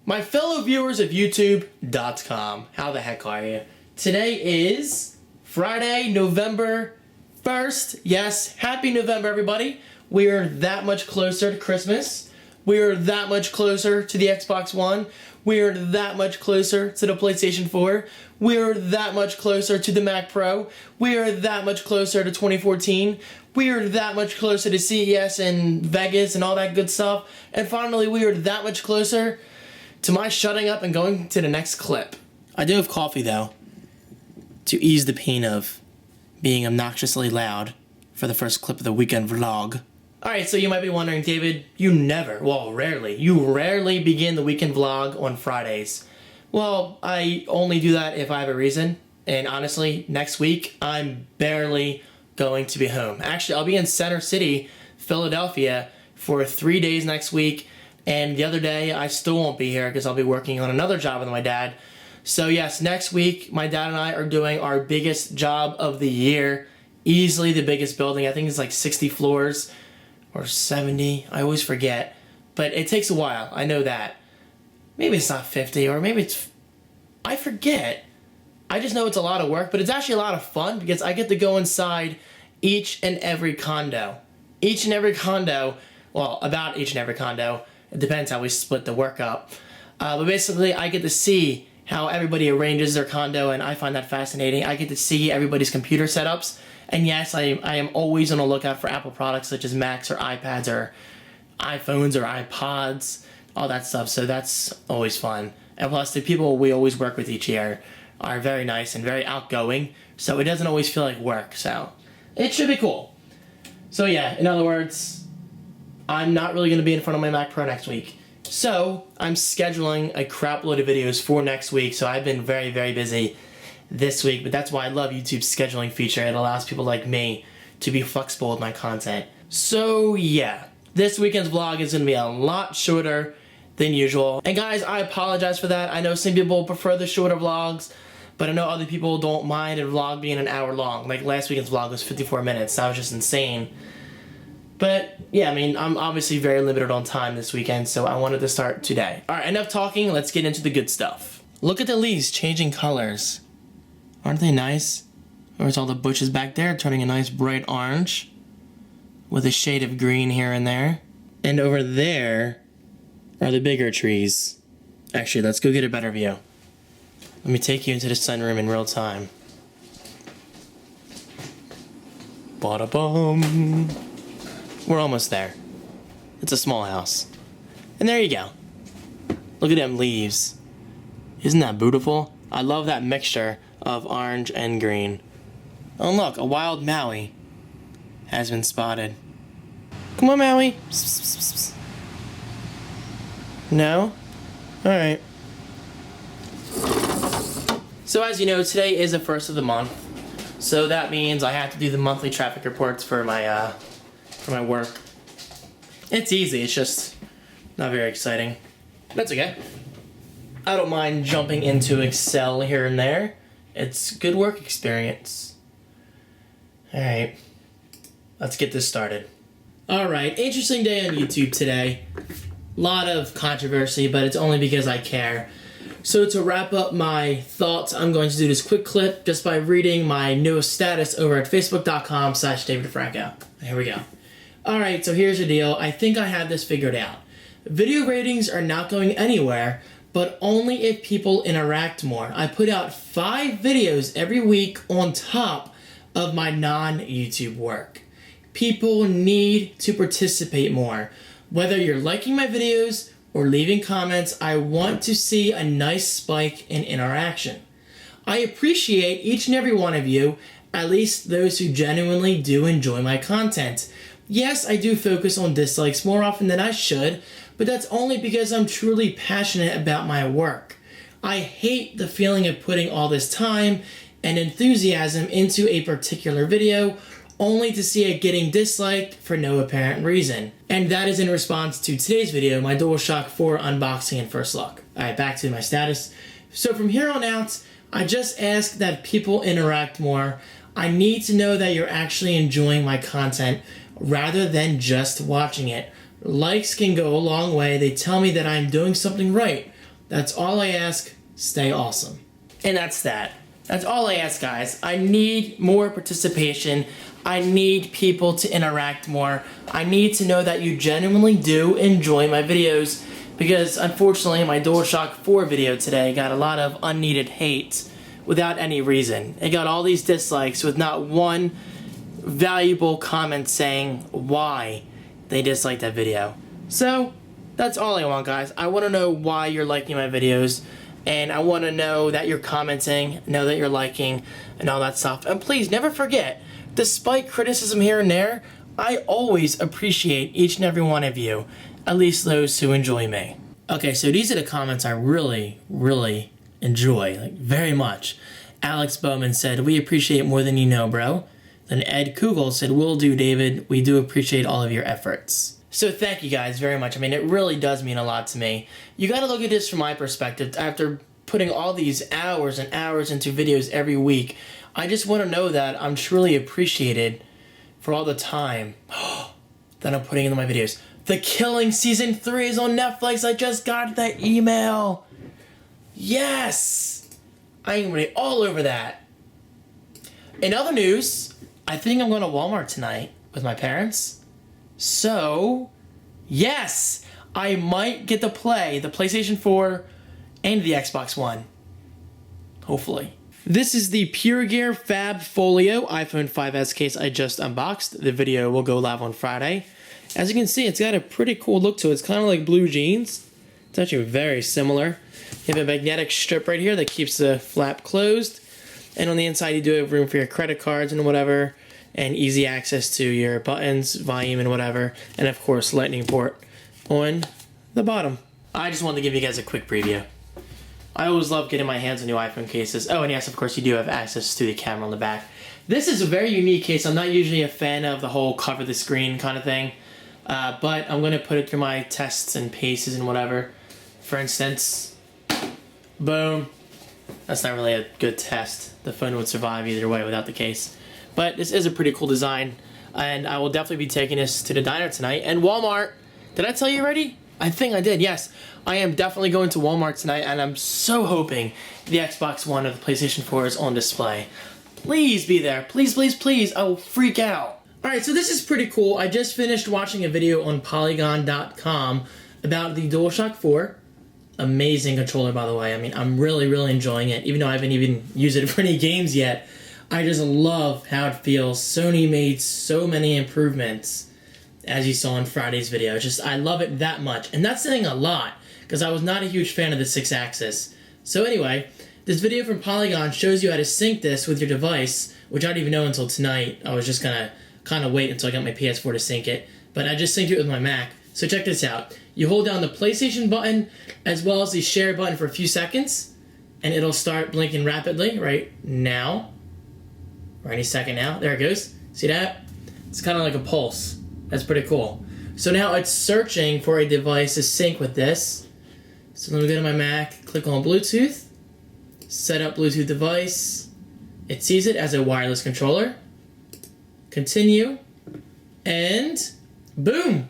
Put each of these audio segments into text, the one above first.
My fellow viewers of YouTube.com, how the heck are you? Today is Friday, November 1st. Yes, happy November, everybody. We are that much closer to Christmas. We are that much closer to the Xbox One. We are that much closer to the PlayStation 4. We are that much closer to the Mac Pro. We are that much closer to 2014. We are that much closer to CES and Vegas and all that good stuff. And finally, we are that much closer to my shutting up and going to the next clip. I do have coffee, though, to ease the pain of being obnoxiously loud for the first clip of the weekend vlog. Alright, so you might be wondering, David, you rarely begin the weekend vlog on Fridays. Well, I only do that if I have a reason, and honestly, next week, I'm barely going to be home. Actually, I'll be in Center City, Philadelphia, for 3 days next week, and the other day, I still won't be here because I'll be working on another job with my dad. So yes, next week, my dad and I are doing our biggest job of the year, easily the biggest building. I think it's like 60 floors. Or 70, I always forget. But it takes a while, I know that. Maybe it's not 50, or maybe it's... I forget. I just know it's a lot of work, but it's actually a lot of fun because I get to go inside each and every condo. Each and every condo, well, about each and every condo. It depends how we split the work up. But basically, I get to see how everybody arranges their condo, and I find that fascinating. I get to see everybody's computer setups. And yes, I am always on the lookout for Apple products such as Macs or iPads or iPhones or iPods, all that stuff. So that's always fun. And plus, the people we always work with each year are very nice and very outgoing. So it doesn't always feel like work. So it should be cool. So yeah, in other words, I'm not really going to be in front of my Mac Pro next week. So I'm scheduling a crap load of videos for next week. So I've been very, very busy this week, but that's why I love YouTube's scheduling feature. It allows people like me to be flexible with my content. So yeah, this weekend's vlog is going to be a lot shorter than usual. And guys, I apologize for that. I know some people prefer the shorter vlogs, but I know other people don't mind a vlog being an hour long. Like last weekend's vlog was 54 minutes. That was just insane. But yeah, I mean, I'm obviously very limited on time this weekend, so I wanted to start today. Alright, enough talking. Let's get into the good stuff. Look at the leaves changing colors. Aren't they nice? There's all the bushes back there turning a nice bright orange with a shade of green here and there. And over there are the bigger trees. Actually, let's go get a better view. Let me take you into the sunroom in real time. Ba-da-bum. We're almost there. It's a small house. And there you go. Look at them leaves. Isn't that beautiful? I love that mixture of orange and green. Oh look, a wild Maui has been spotted. Come on, Maui. Psst, psst, psst, psst. No? Alright. So as you know, today is the first of the month. So that means I have to do the monthly traffic reports for my work. It's easy, it's just not very exciting. That's okay. I don't mind jumping into Excel here and there. It's good work experience. Alright, let's get this started. Alright, interesting day on YouTube today. Lot of controversy, but it's only because I care. So to wrap up my thoughts, I'm going to do this quick clip just by reading my newest status over at facebook.com/DavidFranco. Here we go. Alright, so here's the deal. I think I have this figured out. Video ratings are not going anywhere, but only if people interact more. I put out 5 videos every week on top of my non-YouTube work. People need to participate more. Whether you're liking my videos or leaving comments, I want to see a nice spike in interaction. I appreciate each and every one of you, at least those who genuinely do enjoy my content. Yes, I do focus on dislikes more often than I should, but that's only because I'm truly passionate about my work. I hate the feeling of putting all this time and enthusiasm into a particular video only to see it getting disliked for no apparent reason. And that is in response to today's video, my DualShock 4 unboxing and first look. Alright, back to my status. So from here on out, I just ask that people interact more. I need to know that you're actually enjoying my content rather than just watching it. Likes can go a long way. They tell me that I'm doing something right. That's all I ask. Stay awesome. And that's that. That's all I ask, guys. I need more participation. I need people to interact more. I need to know that you genuinely do enjoy my videos, because unfortunately my DualShock 4 video today got a lot of unneeded hate without any reason. It got all these dislikes with not one valuable comment saying why they disliked that video. So that's all I want, guys. I want to know why you're liking my videos, and I want to know that you're commenting, know that you're liking, and all that stuff. And please never forget, despite criticism here and there, I always appreciate each and every one of you, at least those who enjoy me. Okay, so these are the comments I really, really enjoy, like very much. Alex Bowman said, "We appreciate more than you know, bro." Then Ed Kugel said, "Will do, David. We do appreciate all of your efforts." So thank you guys very much. I mean, it really does mean a lot to me. You gotta look at this from my perspective. After putting all these hours and hours into videos every week, I just want to know that I'm truly appreciated for all the time that I'm putting into my videos. The Killing Season 3 is on Netflix. I just got that email. Yes! I am really all over that. In other news, I think I'm going to Walmart tonight with my parents. So, yes, I might get to play the PlayStation 4 and the Xbox One. Hopefully. This is the Pure Gear Fab Folio iPhone 5S case I just unboxed. The video will go live on Friday. As you can see, it's got a pretty cool look to it. It's kind of like blue jeans. It's actually very similar. You have a magnetic strip right here that keeps the flap closed. And on the inside, you do have room for your credit cards and whatever, and easy access to your buttons, volume, and whatever. And of course, lightning port on the bottom. I just wanted to give you guys a quick preview. I always love getting my hands on new iPhone cases. Oh, and yes, of course, you do have access to the camera on the back. This is a very unique case. I'm not usually a fan of the whole cover the screen kind of thing, but I'm going to put it through my tests and paces and whatever. For instance, boom. That's not really a good test. The phone would survive either way without the case. But this is a pretty cool design, and I will definitely be taking this to the diner tonight. And Walmart, did I tell you already? I think I did, yes. I am definitely going to Walmart tonight, and I'm so hoping the Xbox One or the PlayStation 4 is on display. Please be there. Please, please, please. I will freak out. Alright, so this is pretty cool. I just finished watching a video on Polygon.com about the DualShock 4. Amazing controller, by the way. I mean, I'm really, really enjoying it, even though I haven't even used it for any games yet. I just love how it feels. Sony made so many improvements, as you saw in Friday's video. It's just, I love it that much. And that's saying a lot, because I was not a huge fan of the 6-axis. So anyway, this video from Polygon shows you how to sync this with your device, which I didn't even know until tonight. I was just gonna kind of wait until I got my PS4 to sync it. But I just synced it with my Mac. So check this out. You hold down the PlayStation button as well as the share button for a few seconds, and it'll start blinking rapidly right now. Or any second now. There it goes. See that? It's kind of like a pulse. That's pretty cool. So now it's searching for a device to sync with this. So let me go to my Mac, click on Bluetooth, set up Bluetooth device. It sees it as a wireless controller. Continue. And boom!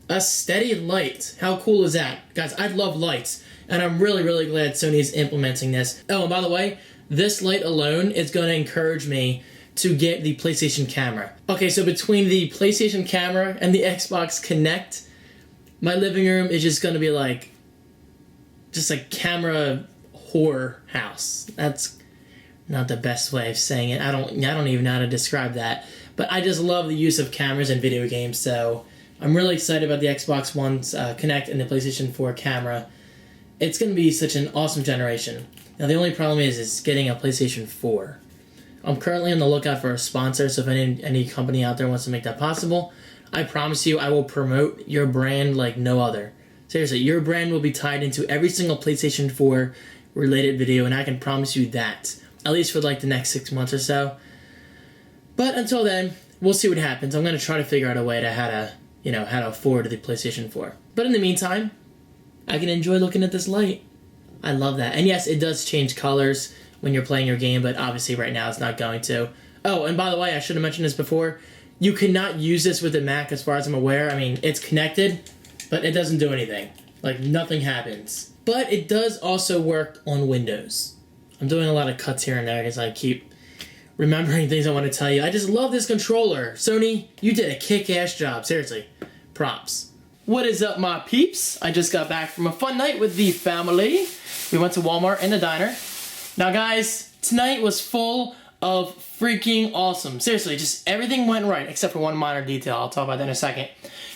A steady light. How cool is that? Guys, I love lights, and I'm really, really glad Sony is implementing this. Oh, and by the way, this light alone is going to encourage me to get the PlayStation camera. Okay, so between the PlayStation camera and the Xbox Kinect, my living room is just going to be like, just a camera whore house. That's not the best way of saying it. I don't even know how to describe that. But I just love the use of cameras in video games, so I'm really excited about the Xbox One's Kinect and the PlayStation 4 camera. It's going to be such an awesome generation. Now, the only problem is getting a PlayStation 4. I'm currently on the lookout for a sponsor, so if any company out there wants to make that possible, I promise you I will promote your brand like no other. Seriously, your brand will be tied into every single PlayStation 4 related video, and I can promise you that, at least for like the next 6 months or so. But until then, we'll see what happens. I'm going to try to figure out a way to how to afford the PlayStation 4. But in the meantime, I can enjoy looking at this light. I love that. And yes, it does change colors when you're playing your game, but obviously right now it's not going to. Oh, and by the way, I should have mentioned this before. You cannot use this with the Mac as far as I'm aware. I mean, it's connected, but it doesn't do anything. Like, nothing happens. but it does also work on Windows. I'm doing a lot of cuts here and there because I keep remembering things I want to tell you. I just love this controller. Sony, you did a kick-ass job. Seriously, props. What is up, my peeps? I just got back from a fun night with the family. We went to Walmart and the diner. Now, guys, tonight was full of freaking awesome. Seriously, just everything went right except for one minor detail. I'll talk about that in a second.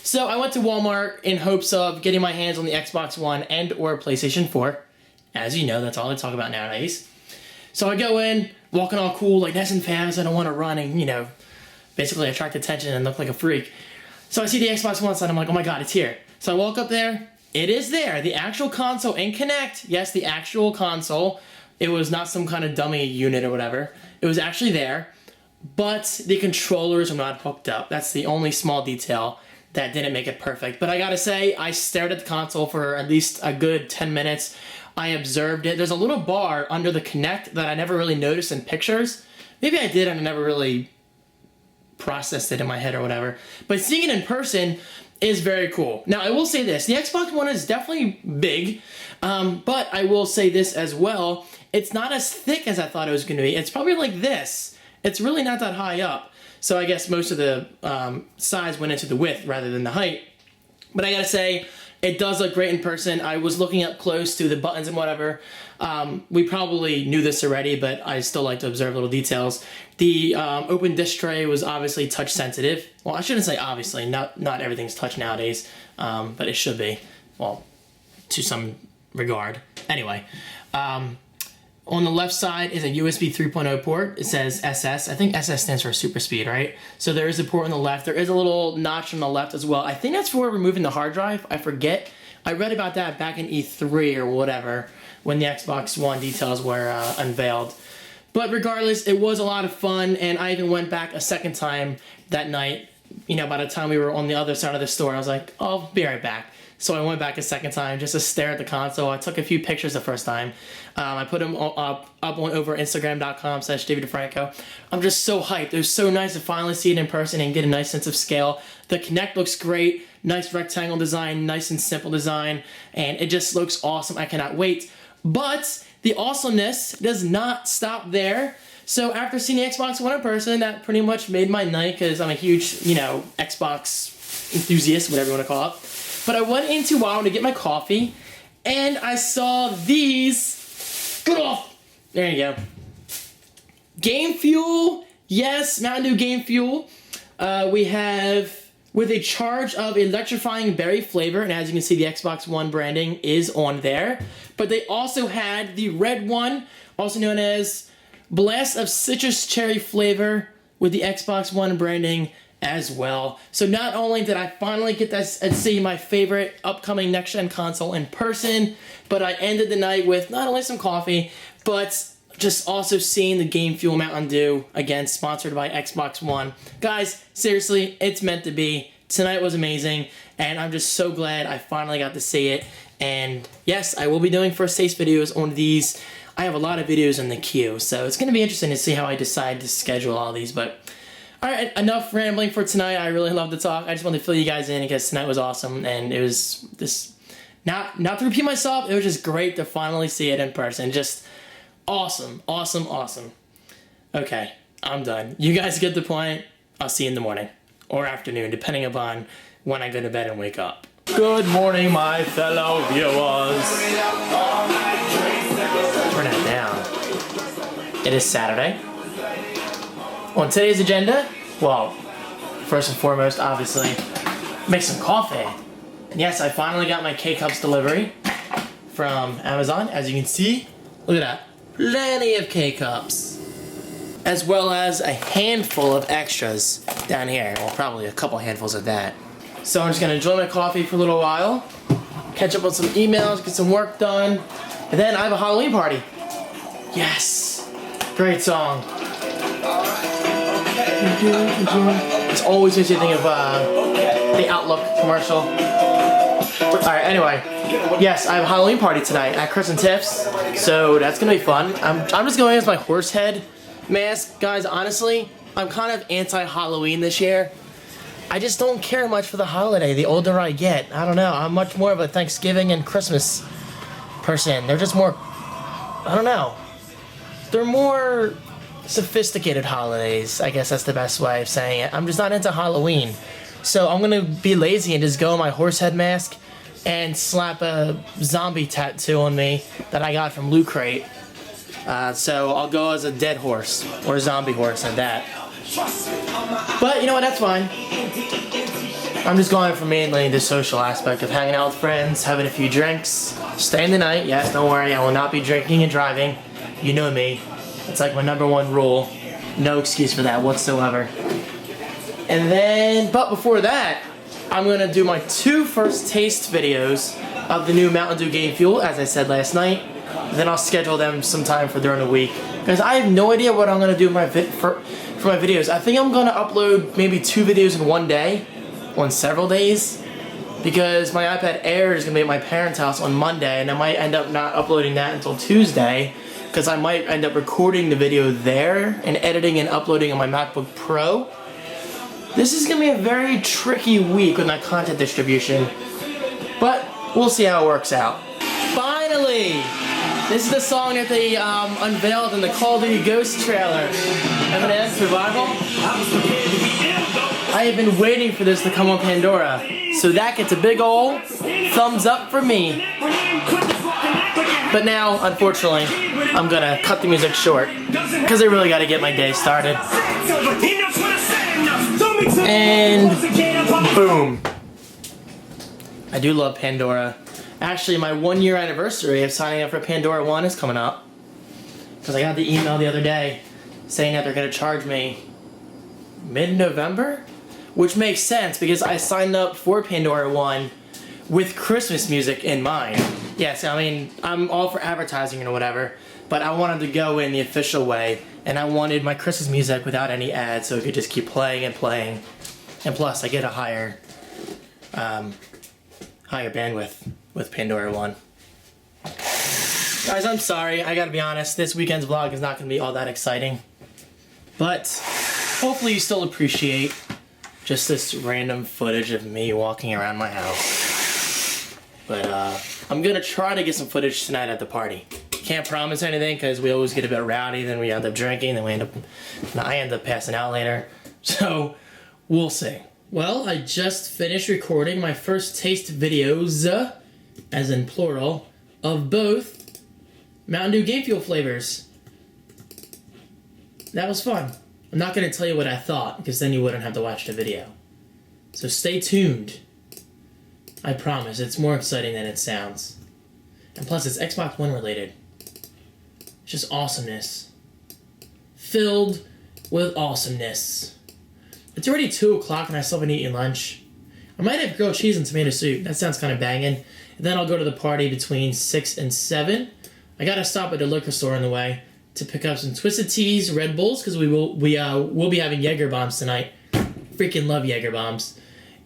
So I went to Walmart in hopes of getting my hands on the Xbox One and or PlayStation 4. As you know, that's all they talk about nowadays. So I go in, walking all cool, like nice and fast. I don't want to run and, you know, basically attract attention and look like a freak. So I see the Xbox One side, I'm like, oh my god, it's here. So I walk up there, it is there. The actual console and Kinect, yes, the actual console. It was not some kind of dummy unit or whatever. It was actually there, but the controllers are not hooked up. That's the only small detail that didn't make it perfect. But I gotta say, I stared at the console for at least a good 10 minutes. I observed it. There's a little bar under the Kinect that I never really noticed in pictures. Maybe I did and I never really processed it in my head or whatever. But seeing it in person is very cool. Now, I will say this. The Xbox One is definitely big, but I will say this as well. It's not as thick as I thought it was going to be. It's probably like this. It's really not that high up. So I guess most of the size went into the width rather than the height. But I gotta say, it does look great in person. I was looking up close to the buttons and whatever. We probably knew this already, but I still like to observe little details. The open disc tray was obviously touch sensitive. Well, I shouldn't say obviously. Not everything's touch nowadays, but it should be. Well, to some regard. Anyway. On the left side is a USB 3.0 port. It says SS. I think SS stands for super speed, right? So there is a port on the left. There is a little notch on the left as well. I think that's for removing the hard drive. I forget. I read about that back in E3 or whatever when the Xbox One details were unveiled. But regardless, it was a lot of fun, and I even went back a second time that night. You know, by the time we were on the other side of the store, I was like, oh, I'll be right back. So I went back a second time just to stare at the console. I took a few pictures the first time. I put them up on over Instagram.com/DavidFranco. I'm just so hyped. It was so nice to finally see it in person and get a nice sense of scale. The Kinect looks great. Nice rectangle design, nice and simple design. And it just looks awesome. I cannot wait. But the awesomeness does not stop there. So after seeing the Xbox One in person, that pretty much made my night because I'm a huge, you know, Xbox enthusiast, whatever you want to call it. But I went into WoW to get my coffee, and I saw these. Get off! There you go. Game Fuel. Yes, Mountain Dew Game Fuel. We have with a charge of electrifying berry flavor, and as you can see, the Xbox One branding is on there. But they also had the red one, also known as Blast of Citrus Cherry flavor with the Xbox One branding as well. So not only did I finally get to see my favorite upcoming next-gen console in person, but I ended the night with not only some coffee, but just also seeing the Game Fuel Mountain Dew, again, sponsored by Xbox One. Guys, seriously, it's meant to be. Tonight was amazing, and I'm just so glad I finally got to see it. And yes, I will be doing first taste videos on these. I have a lot of videos in the queue, so it's going to be interesting to see how I decide to schedule all these, but alright, enough rambling for tonight. I really love to talk. I just wanted to fill you guys in because tonight was awesome, and it was just, not to repeat myself, it was just great to finally see it in person. Just awesome, awesome, awesome. Okay, I'm done. You guys get the point. I'll see you in the morning, or afternoon, depending upon when I go to bed and wake up. Good morning, my fellow viewers. Turn that down. It is Saturday. On today's agenda, well, first and foremost, obviously, make some coffee. And yes, I finally got my K-Cups delivery from Amazon. As you can see, look at that. Plenty of K-Cups. As well as a handful of extras down here. Well, probably a couple handfuls of that. So I'm just going to enjoy my coffee for a little while, catch up on some emails, get some work done, and then I have a Halloween party. Yes! Great song. It's always makes you think of the Outlook commercial. Alright, anyway. Yes, I have a Halloween party tonight at Chris and Tiff's, so that's going to be fun. I'm just going as my horse head mask. Guys, honestly, I'm kind of anti-Halloween this year. I just don't care much for the holiday the older I get. I don't know. I'm much more of a Thanksgiving and Christmas person. They're just more, I don't know. They're more sophisticated holidays. I guess that's the best way of saying it. I'm just not into Halloween. So I'm gonna be lazy and just go in my horse head mask and slap a zombie tattoo on me that I got from Loot Crate. So I'll go as a dead horse or a zombie horse at that. But you know what, that's fine. I'm just going for mainly the social aspect of hanging out with friends, having a few drinks, staying the night. Yes, don't worry, I will not be drinking and driving. You know me. It's like my #1 rule. No excuse for that whatsoever. And then, but before that, I'm gonna do my 2 first taste videos of the new Mountain Dew Game Fuel, as I said last night. Then I'll schedule them sometime for during the week. Because I have no idea what I'm gonna do for my videos. I think I'm gonna upload maybe 2 videos in one day, on several days. Because my iPad Air is gonna be at my parents' house on Monday, and I might end up not uploading that until Tuesday. Because I might end up recording the video there and editing and uploading on my MacBook Pro. This is gonna be a very tricky week with my content distribution, but we'll see how it works out. Finally! This is the song that they unveiled in the Call of Duty Ghost trailer. Eminem Survival. I have been waiting for this to come on Pandora, so that gets a big ol' thumbs up for me. But now, unfortunately, I'm gonna cut the music short, because I really gotta get my day started. And boom. I do love Pandora. Actually, my 1-year anniversary of signing up for Pandora 1 is coming up. Because I got the email the other day saying that they're gonna charge me mid-November? Which makes sense because I signed up for Pandora 1 with Christmas music in mind. Yes, I mean, I'm all for advertising or whatever, but I wanted to go in the official way, and I wanted my Christmas music without any ads so it could just keep playing and playing. And plus, I get a higher bandwidth with Pandora 1. Guys, I'm sorry, I gotta be honest, this weekend's vlog is not gonna be all that exciting. But hopefully you still appreciate just this random footage of me walking around my house. But I'm gonna try to get some footage tonight at the party. Can't promise anything because we always get a bit rowdy, then we end up drinking, then I end up passing out later. So we'll see. Well, I just finished recording my first taste videos, as in plural, of both Mountain Dew Game Fuel flavors. That was fun. I'm not going to tell you what I thought, because then you wouldn't have to watch the video. So stay tuned. I promise, it's more exciting than it sounds. And plus, it's Xbox One related. It's just awesomeness. Filled with awesomeness. It's already 2 o'clock and I still haven't eaten lunch. I might have grilled cheese and tomato soup. That sounds kind of banging. And then I'll go to the party between 6 and 7. I gotta stop at the liquor store on the way to pick up some Twisted Teas, Red Bulls, because we'll be having Jaeger bombs tonight. Freaking love Jaeger bombs.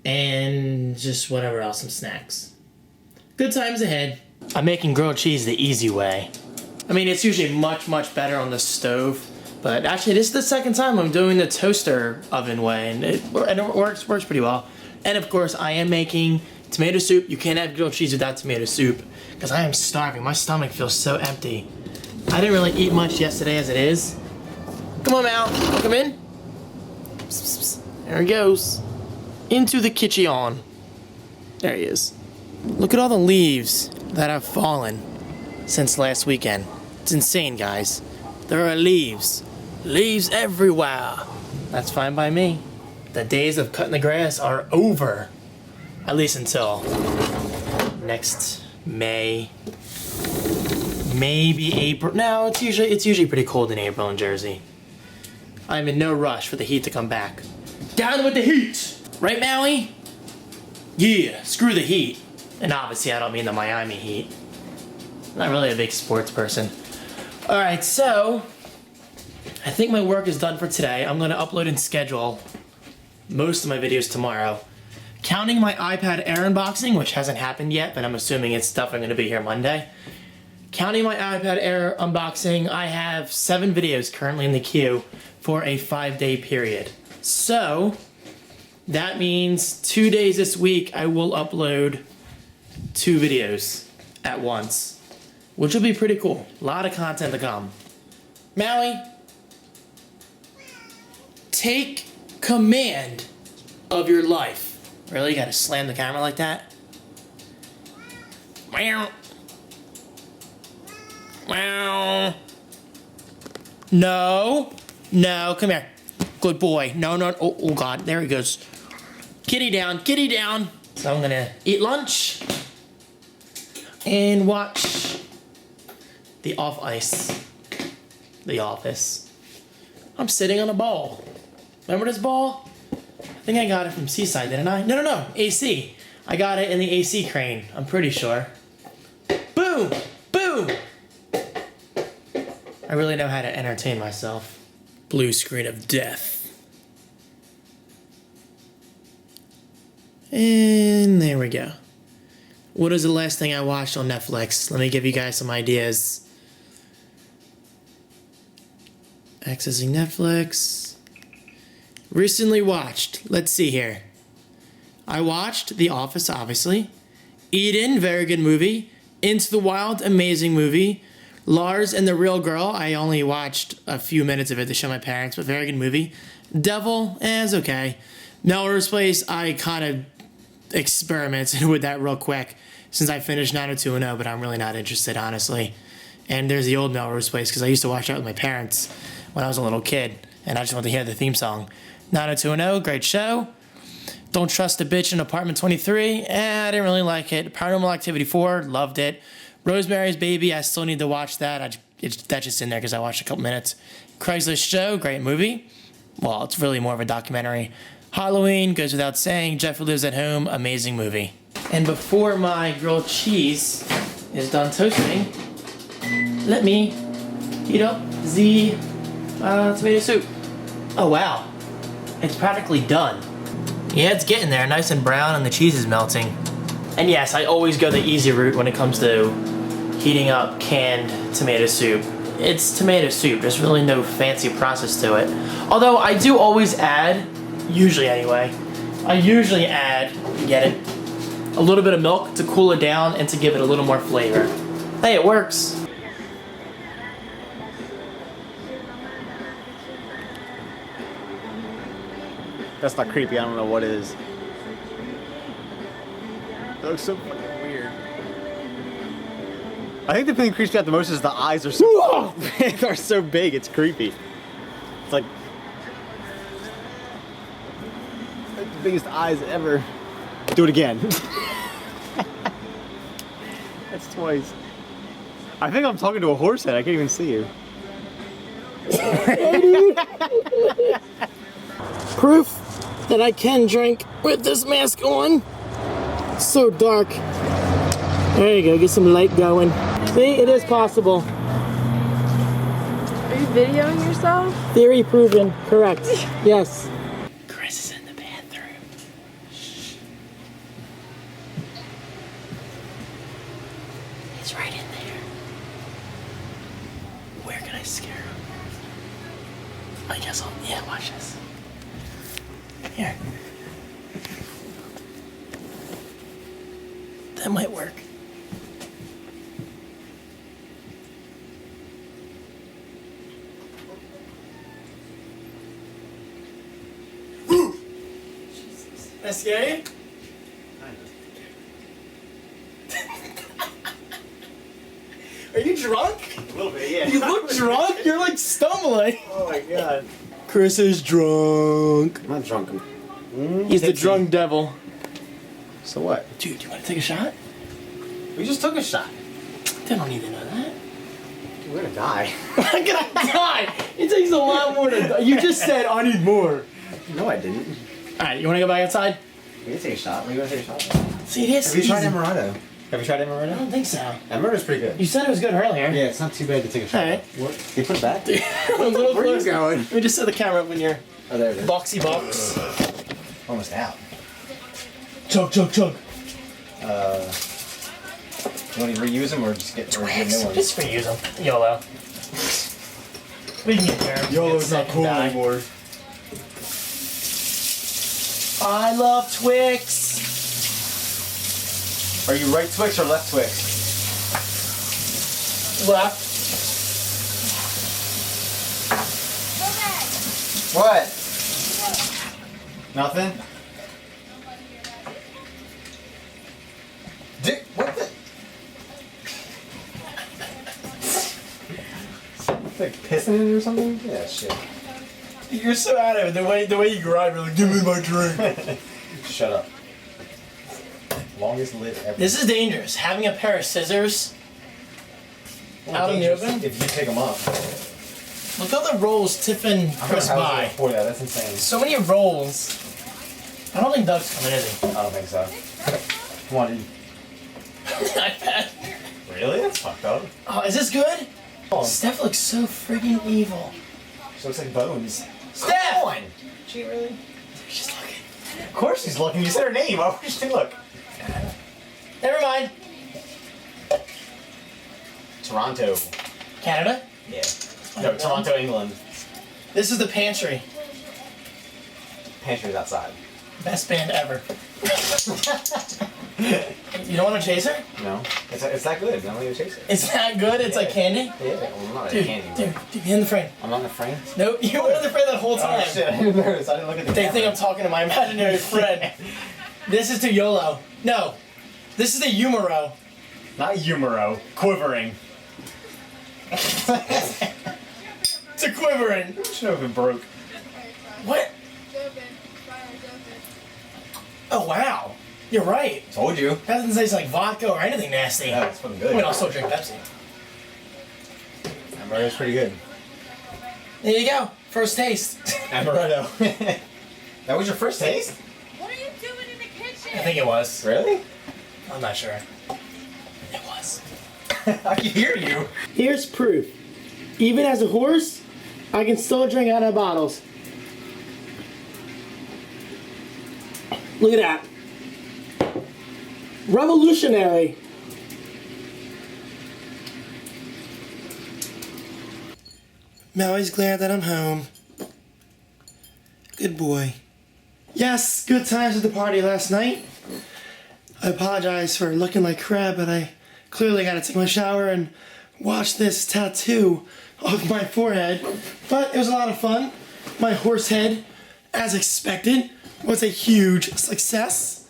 And just whatever else, some snacks. Good times ahead. I'm making grilled cheese the easy way. I mean, it's usually much, much better on the stove. But actually, this is the second time I'm doing the toaster oven way, and it works pretty well. And of course, I am making tomato soup. You can't have grilled cheese without tomato soup, because I am starving. My stomach feels so empty. I didn't really eat much yesterday as it is. Come on, Mal. Come in. There he goes. Into the kitchen. There he is. Look at all the leaves that have fallen since last weekend. It's insane, guys. There are leaves. Leaves everywhere. That's fine by me. The days of cutting the grass are over. At least until next May. Maybe April. No, it's usually pretty cold in April in Jersey. I'm in no rush for the heat to come back. Down with the heat! Right, Maui? Yeah, screw the heat. And obviously I don't mean the Miami Heat. Not really a big sports person. Alright, so I think my work is done for today. I'm going to upload and schedule most of my videos tomorrow. Counting my iPad Air unboxing, which hasn't happened yet, but I'm assuming it's definitely going to be here Monday. Counting my iPad Air unboxing, I have 7 videos currently in the queue for a 5-day period. So that means 2 days this week I will upload 2 videos at once. which will be pretty cool. A lot of content to come. Maui, take command of your life. Really? You gotta slam the camera like that? Meow. Meow. No. No, come here. Good boy. No, no. Oh, God. There he goes. Kitty down. Kitty down. So I'm gonna eat lunch and watch The Off Ice. The Office. I'm sitting on a ball. Remember this ball? I think I got it from Seaside, didn't I? No, no, no. AC. I got it in the AC crane. I'm pretty sure. Boom! Boom! I really know how to entertain myself. Blue screen of death. And there we go. What is the last thing I watched on Netflix? Let me give you guys some ideas. Accessing Netflix. Recently watched. Let's see here. I watched The Office, obviously. Eden, very good movie. Into the Wild, amazing movie. Lars and the Real Girl, I only watched a few minutes of it to show my parents, but very good movie. Devil, it's okay. Melrose Place, I kind of experimented with that real quick since I finished 90210, but I'm really not interested, honestly. And there's the old Melrose Place, because I used to watch that with my parents when I was a little kid, and I just wanted to hear the theme song. 90210, great show. Don't Trust a Bitch in Apartment 23, I didn't really like it. Paranormal Activity 4, loved it. Rosemary's Baby, I still need to watch that. That's just in there because I watched a couple minutes. Craigslist Show, great movie. Well, it's really more of a documentary. Halloween, goes without saying. Jeffrey Lives at Home, amazing movie. And before my grilled cheese is done toasting, let me heat up the tomato soup. Oh, wow. It's practically done. Yeah, it's getting there, nice and brown, and the cheese is melting. And yes, I always go the easy route when it comes to heating up canned tomato soup. It's tomato soup. There's really no fancy process to it. Although I do always add, usually anyway, get it, a little bit of milk to cool it down and to give it a little more flavor. Hey, it works. That's not creepy, I don't know what it is. It looks so fucking weird. I think the thing that creeps me out the most is the eyes are so they're so big, it's creepy. It's like the biggest eyes ever. Do it again. That's twice. I think I'm talking to a horse head, I can't even see you. Proof that I can drink with this mask on. It's so dark. There you go, get some light going. See, it is possible. Are you videoing yourself? Theory proven, correct. Yes. Chris is in the bathroom. Shh. He's right in there. Where can I scare him? I guess yeah, watch this. Here. That might work. That's scary? Are you drunk? A little bit, yeah. You look drunk? You're like stumbling. Oh my god. Chris is drunk. I'm not drunk. He's the drunk devil. So what? Dude, you want to take a shot? We just took a shot. They don't need to know that. We're gonna die. I'm gonna die. It takes a lot more to die. You just said I need more. No, I didn't. Alright, you want to go back outside? We can take a shot. We gonna take a shot. See, this Have you tried Amaretto? Have you tried I Amaretto? don't think so. Amaretto's pretty good. You said it was good earlier. Yeah, it's not too bad to take a shot. Alright. What? Can you put it back? A little Where are you closer. going? Let me just set the camera up in your Oh, there it is. boxy box. Almost out. Chug, chug, chug. You want to reuse them or just get new ones? Just reuse them. YOLO. We can get there. YOLO's not cool anymore. I love Twix. Are you right Twix or left Twix? left. What? Nothing? Dude, what the? Like pissing in it or something? Yeah, shit. You're so out of it. The way you grind, you're like, give me my drink. Shut up. Longest lid ever. This is dangerous. Having a pair of scissors out in the open. If you pick them up. Look at all the rolls Tiffin pressed by. Before that, that's insane. So many rolls. I don't think Doug's coming, is he? I don't think so. Come on, dude. iPad. Really? That's fucked up. Oh, is this good? Oh. Steph looks so freaking evil. She looks like Bones. Steph! Come on. She really? She's looking. Of course she's looking. You said her name. Why would she look? Never mind. Toronto. Canada? Yeah. No, Toronto, England. This is the pantry. Pantry's outside. Best band ever. You don't want a chaser? No. It's that good. I don't need to chase it. It's that good? It's like candy? Yeah. Well, I'm not Dude, a candy. dude, get in the frame. I'm not in the frame. Nope, you were in the frame that whole time. Oh shit, I didn't notice. I didn't look at the They camera. think I'm talking to my imaginary friend. This is to YOLO. No. This is the Humoro. Not humoro. Quivering. To quivering. Should have been broke. What? Oh, wow. You're right. Told you. That doesn't taste like vodka or anything nasty. Yeah, it's fucking I good. mean, I'll still drink Pepsi. Amaretto's pretty good. There you go. First taste. Amaretto. That was your first taste? What are you doing in the kitchen? I think it was. Really? I'm not sure. It was. I can hear you. Here's proof. Even as a horse, I can still drink out of bottles. Look at that. Revolutionary. Maui's glad that I'm home. Good boy. Yes, good times at the party last night. I apologize for looking like crap, but I clearly gotta take my shower and watch this tattoo off my forehead. But it was a lot of fun. My horse head, as expected, was a huge success.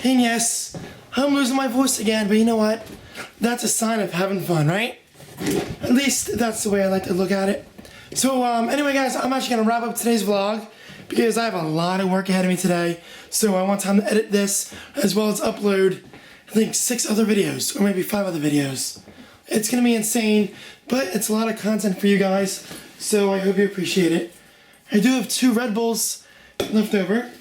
And yes, I'm losing my voice again, but you know what? That's a sign of having fun, right? At least that's the way I like to look at it. So anyway guys, I'm actually gonna wrap up today's vlog because I have a lot of work ahead of me today. So I want time to edit this as well as upload, I think 6 other videos or maybe 5 other videos. It's gonna be insane, but it's a lot of content for you guys. So I hope you appreciate it. I do have 2 Red Bulls left over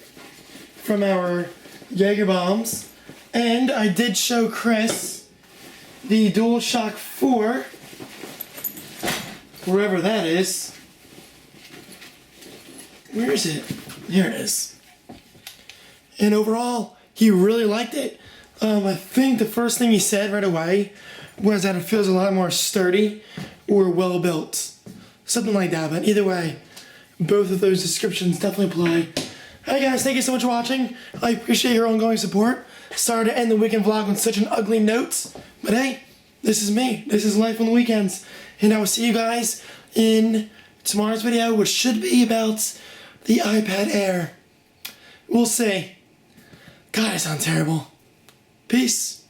from our Jaeger bombs. And I did show Chris the DualShock 4, wherever that is. Where is it? Here it is. And overall, he really liked it. I think the first thing he said right away was that it feels a lot more sturdy or well built. Something like that, but either way, both of those descriptions definitely apply. Hey guys, thank you so much for watching. I appreciate your ongoing support. Sorry to end the weekend vlog on such an ugly note, but hey, this is me. This is life on the weekends. And I will see you guys in tomorrow's video, which should be about the iPad Air. We'll see. God, I sound terrible. Peace.